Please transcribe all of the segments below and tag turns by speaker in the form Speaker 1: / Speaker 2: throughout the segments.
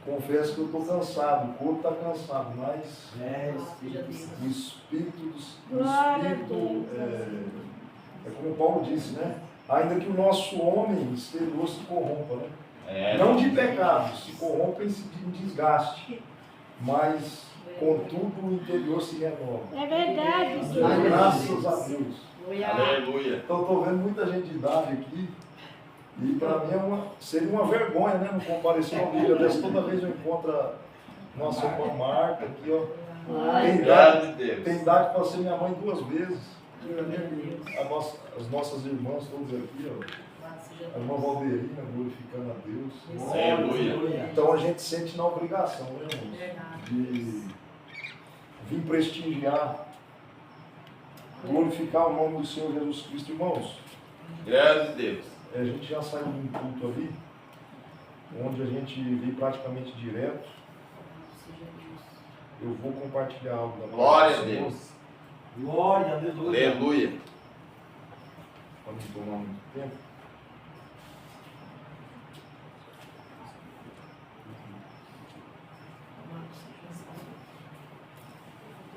Speaker 1: Confesso que eu estou cansado, o corpo está cansado, mas o Espírito é como Paulo disse, né? Ainda que o nosso homem exterior se corrompa, né? Não de pecado, se corrompa em desgaste, mas contudo o interior se renova.
Speaker 2: É verdade,
Speaker 1: Graças a Deus.
Speaker 3: Aleluia.
Speaker 1: Então estou vendo muita gente de idade aqui. E para mim seria uma vergonha, né? Não comparecer uma igreja dessa. Toda vez eu encontro a nossa irmã Marta aqui, ó. Tem idade para ser minha mãe 2 vezes. As nossas irmãs todas aqui, ó. A irmã Valderina glorificando a Deus.
Speaker 3: Aleluia.
Speaker 1: Então a gente sente na obrigação, né, irmãos? De vir prestigiar, glorificar o nome do Senhor Jesus Cristo, irmãos.
Speaker 3: Graças a Deus.
Speaker 1: A gente já saiu de um culto ali, onde a gente veio praticamente direto. Eu vou compartilhar algo da
Speaker 3: Glória a Deus.
Speaker 4: Glória, aleluia.
Speaker 3: Aleluia.
Speaker 1: Para não tomar muito tempo.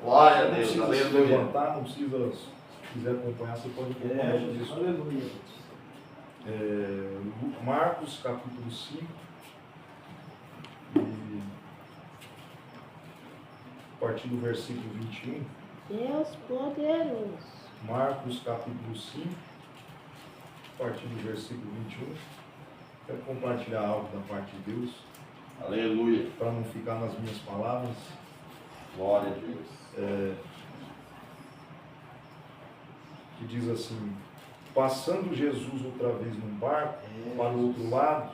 Speaker 3: Glória a
Speaker 1: Não
Speaker 3: Deus.
Speaker 1: precisa se
Speaker 3: Aleluia.
Speaker 1: levantar, não precisa, se quiser acompanhar, você pode acompanhar isso.
Speaker 4: Aleluia.
Speaker 1: Marcos capítulo 5 e a partir do versículo 21.
Speaker 2: Deus poderoso.
Speaker 1: Marcos capítulo 5 a partir do versículo 21. Quero compartilhar algo da parte de Deus,
Speaker 3: Aleluia.
Speaker 1: para não ficar nas minhas palavras.
Speaker 3: Glória a Deus.
Speaker 1: Que diz assim: passando Jesus outra vez num barco para o outro lado,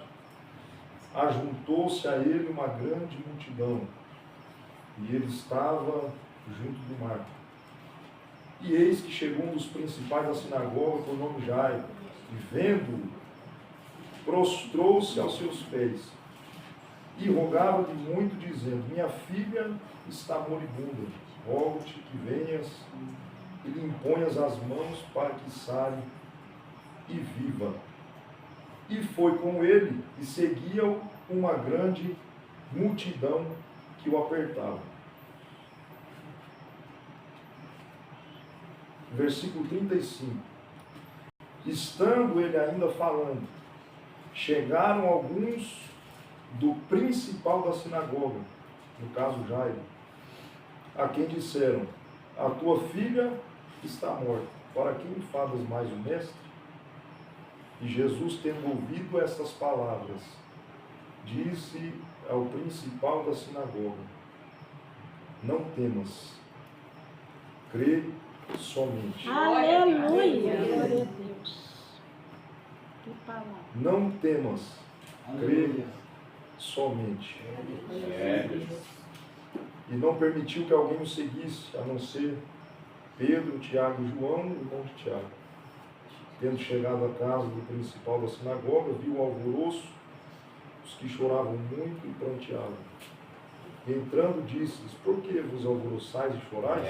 Speaker 1: ajuntou-se a ele uma grande multidão, e ele estava junto do mar. E eis que chegou um dos principais da sinagoga, por nome Jairo, e vendo-o, prostrou-se aos seus pés, e rogava-lhe muito, dizendo: minha filha está moribunda, rogo-te que venhas e lhe imponhas as mãos para que sare e viva. E foi com ele, e seguia-o uma grande multidão que o apertava. Versículo 35. Estando ele ainda falando, chegaram alguns do principal da sinagoga, no caso Jairo, a quem disseram: a tua filha está morta, para que enfadas mais o mestre? E Jesus, tendo ouvido estas palavras, disse ao principal da sinagoga: não temas, crê somente.
Speaker 2: Aleluia. Glória a Deus. Que palavra.
Speaker 1: Não temas, crê somente. E não permitiu que alguém o seguisse, a não ser Pedro, Tiago e João, irmão de Tiago. Tendo chegado à casa do principal da sinagoga, viu o alvoroço, os que choravam muito e pranteavam. E entrando, disse-lhes: por que vos alvoroçais e chorais?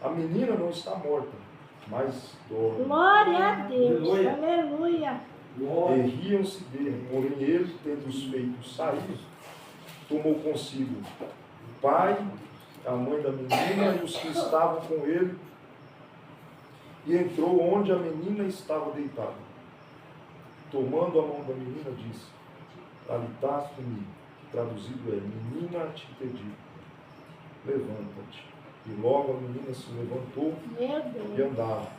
Speaker 1: A menina não está morta, mas dorme.
Speaker 2: Glória a Deus.
Speaker 4: Aleluia.
Speaker 2: Aleluia.
Speaker 1: E riam-se dele, porém ele, tendo os feitos sair, tomou consigo o pai, a mãe da menina e os que estavam com ele, e entrou onde a menina estava deitada. Tomando a mão da menina, disse: Talitá cumi, que traduzido é: menina, te pedi, levanta-te. E logo a menina se levantou
Speaker 2: Meu Deus.
Speaker 1: e andava,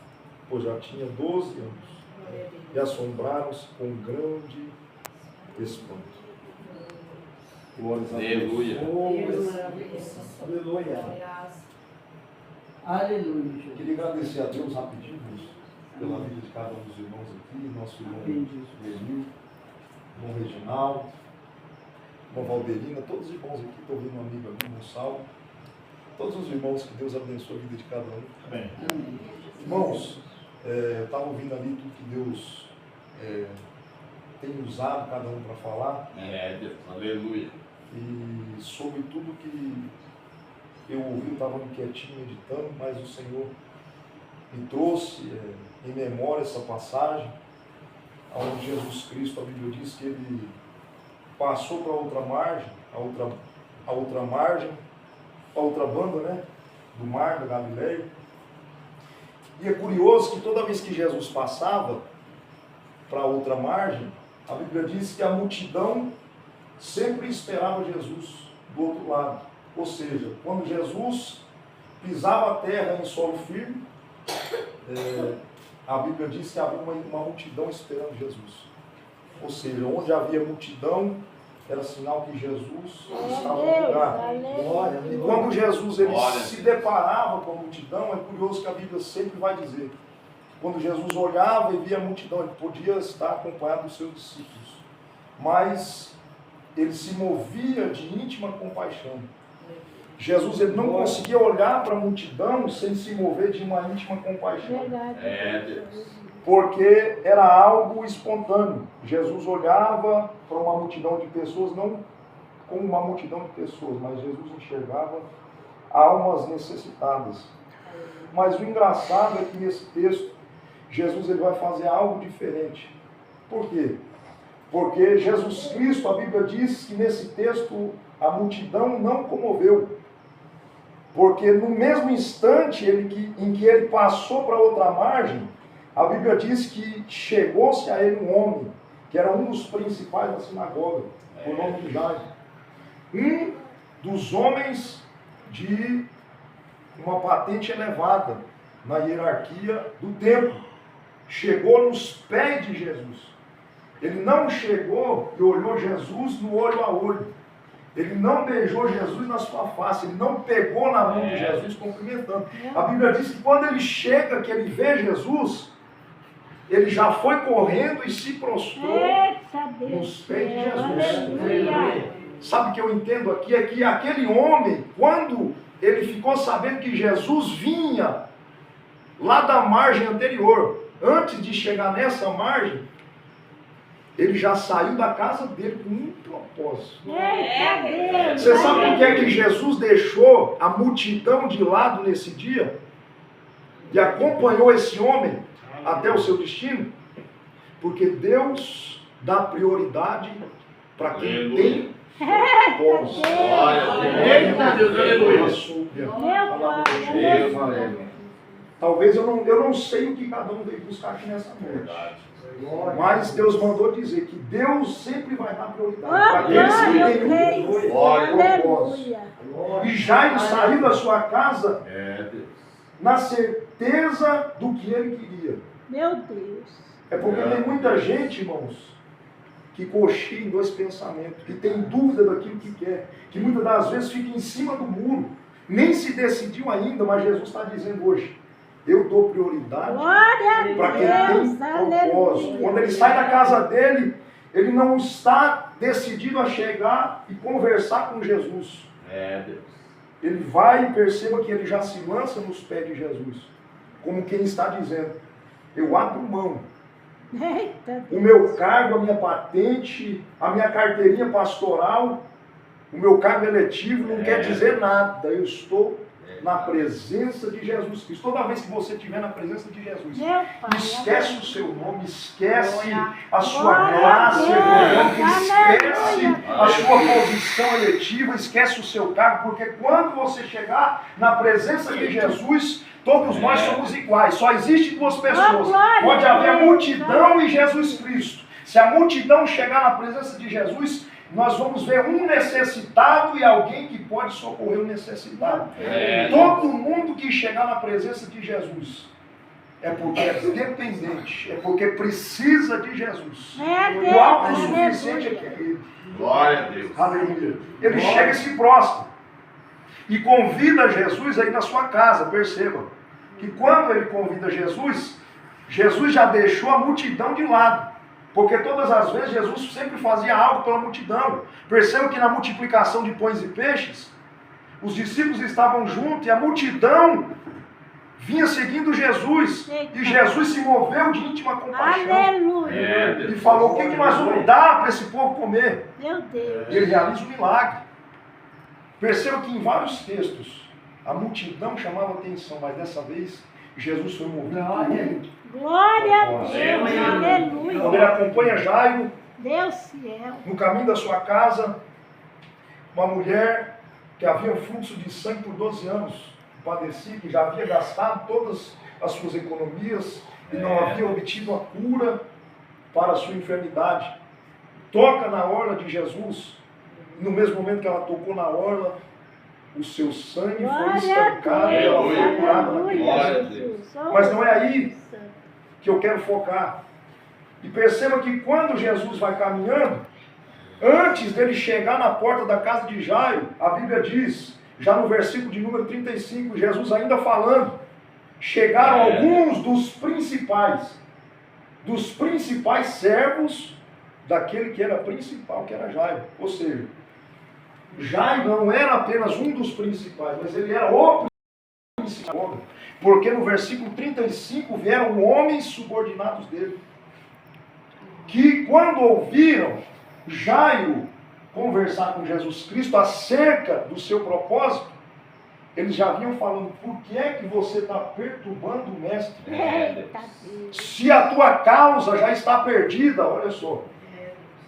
Speaker 1: pois já tinha 12 anos. E assombraram-se com grande espanto. Glórias a Deus.
Speaker 3: Aleluia.
Speaker 4: Aleluia. Aleluia. Jesus.
Speaker 1: Queria agradecer a Deus rapidinho pela vida de cada um dos irmãos aqui, nosso irmão Emil, irmão Reginaldo, irmão Valderina, todos os irmãos aqui, estou vendo um amigo ali, irmão Saulo, todos os irmãos, que Deus abençoe a vida de cada um.
Speaker 3: Amém.
Speaker 1: Irmãos, eu estava ouvindo ali tudo que Deus tem usado cada um para falar,
Speaker 3: Deus. Aleluia.
Speaker 1: e sobre tudo que eu ouvi, eu estava quietinho meditando, mas o Senhor me trouxe em memória essa passagem, onde Jesus Cristo, a Bíblia diz que ele passou para outra margem, a outra margem, a outra banda, né? Do mar da Galileia. E é curioso que toda vez que Jesus passava para outra margem, a Bíblia diz que a multidão sempre esperava Jesus do outro lado. Ou seja, quando Jesus pisava a terra em solo firme, a Bíblia diz que havia uma multidão esperando Jesus. Ou seja, onde havia multidão, era sinal que Jesus estava no lugar. E quando Jesus ele se deparava com a multidão, é curioso que a Bíblia sempre vai dizer, quando Jesus olhava e via a multidão, ele podia estar acompanhado dos seus discípulos, mas ele se movia de íntima compaixão. Jesus ele não conseguia olhar para a multidão sem se mover de uma íntima compaixão. Porque era algo espontâneo. Jesus olhava para uma multidão de pessoas, não como uma multidão de pessoas, mas Jesus enxergava almas necessitadas. Mas o engraçado é que nesse texto, Jesus ele vai fazer algo diferente. Por quê? Porque Jesus Cristo, a Bíblia diz que nesse texto a multidão não comoveu. Porque no mesmo instante em que ele passou para outra margem, a Bíblia diz que chegou-se a ele um homem, que era um dos principais da sinagoga, por nome de Jairo. Um dos homens de uma patente elevada na hierarquia do templo. Chegou nos pés de Jesus. Ele não chegou e olhou Jesus no olho a olho. Ele não beijou Jesus na sua face, ele não pegou na mão de Jesus cumprimentando. A Bíblia diz que quando ele chega, que ele vê Jesus, ele já foi correndo e se prostrou nos pés de Jesus. Sabe o que eu entendo aqui? É que aquele homem, quando ele ficou sabendo que Jesus vinha lá da margem anterior, antes de chegar nessa margem, ele já saiu da casa dele com um propósito. Você sabe por que é que Jesus deixou a multidão de lado nesse dia? E acompanhou esse homem até o seu destino? Porque Deus dá prioridade para quem tem propósito.
Speaker 3: Eita Deus, aleluia.
Speaker 1: Talvez eu não sei o que cada um veio buscar aqui nessa noite. Mas Deus mandou dizer que Deus sempre vai dar prioridade para aqueles que têm um propósito. E Jairo saiu da sua casa na certeza do que ele queria.
Speaker 2: Meu Deus.
Speaker 1: É porque tem muita gente, irmãos, que coxia em dois pensamentos, que tem dúvida daquilo que quer, que muitas das vezes fica em cima do muro, nem se decidiu ainda, mas Jesus está dizendo hoje, eu dou prioridade para quem tem propósito. Quando ele sai da casa dele, ele não está decidido a chegar e conversar com Jesus. Ele vai e perceba que ele já se lança nos pés de Jesus, como quem está dizendo, eu abro mão. O meu cargo, a minha patente, a minha carteirinha pastoral, o meu cargo eletivo não quer dizer nada. Eu estou na presença de Jesus Cristo. Toda vez que você estiver na presença de Jesus, esquece o seu nome, esquece a sua graça econômica, esquece a sua posição eletiva, esquece o seu cargo, porque quando você chegar na presença de Jesus, todos nós somos iguais, só existem duas pessoas. Pode haver multidão e Jesus Cristo. Se a multidão chegar na presença de Jesus, nós vamos ver um necessitado e alguém que pode socorrer o necessitado. Todo mundo que chegar na presença de Jesus é porque é dependente, é porque precisa de Jesus. O autossuficiente é que é Ele.
Speaker 3: Glória a Deus.
Speaker 1: Aleluia. Ele chega e se prostra. E convida Jesus aí na sua casa, perceba. Que quando ele convida Jesus, Jesus já deixou a multidão de lado. Porque todas as vezes Jesus sempre fazia algo pela multidão. Perceba que na multiplicação de pães e peixes, os discípulos estavam juntos e a multidão vinha seguindo Jesus. E Jesus se moveu de íntima compaixão.
Speaker 2: Aleluia.
Speaker 1: E falou, o que nós vamos dar para esse povo comer?
Speaker 2: Meu Deus.
Speaker 1: Ele realiza um milagre. Perceba que em vários textos a multidão chamava atenção, mas dessa vez Jesus foi movido por ele.
Speaker 2: Glória a Deus. Aleluia.
Speaker 1: Quando ele acompanha Jairo,
Speaker 2: Deus fiel.
Speaker 1: No caminho da sua casa, uma mulher que havia um fluxo de sangue por 12 anos, padecia, que já havia gastado todas as suas economias e não havia obtido a cura para a sua enfermidade. Toca na orla de Jesus, e no mesmo momento que ela tocou na orla, o seu sangue foi estancado e ela foi curada naquele
Speaker 3: Glória a
Speaker 1: momento.
Speaker 3: Deus.
Speaker 1: Mas não é aí que eu quero focar. E perceba que quando Jesus vai caminhando, antes dele chegar na porta da casa de Jairo, a Bíblia diz, já no versículo de número 35, Jesus ainda falando, chegaram alguns dos principais servos daquele que era principal, que era Jairo. Ou seja, Jairo não era apenas um dos principais, mas ele era o principal. Porque no versículo 35 vieram homens subordinados dele, que quando ouviram Jairo conversar com Jesus Cristo acerca do seu propósito, eles já vinham falando: por que é que você está perturbando o mestre?
Speaker 2: Eita Deus.
Speaker 1: Se a tua causa já está perdida, olha só,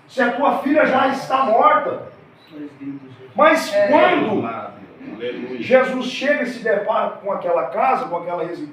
Speaker 1: se a tua filha já está morta. Mas quando
Speaker 3: Aleluia.
Speaker 1: Jesus chega e se depara com aquela casa, com aquela residência,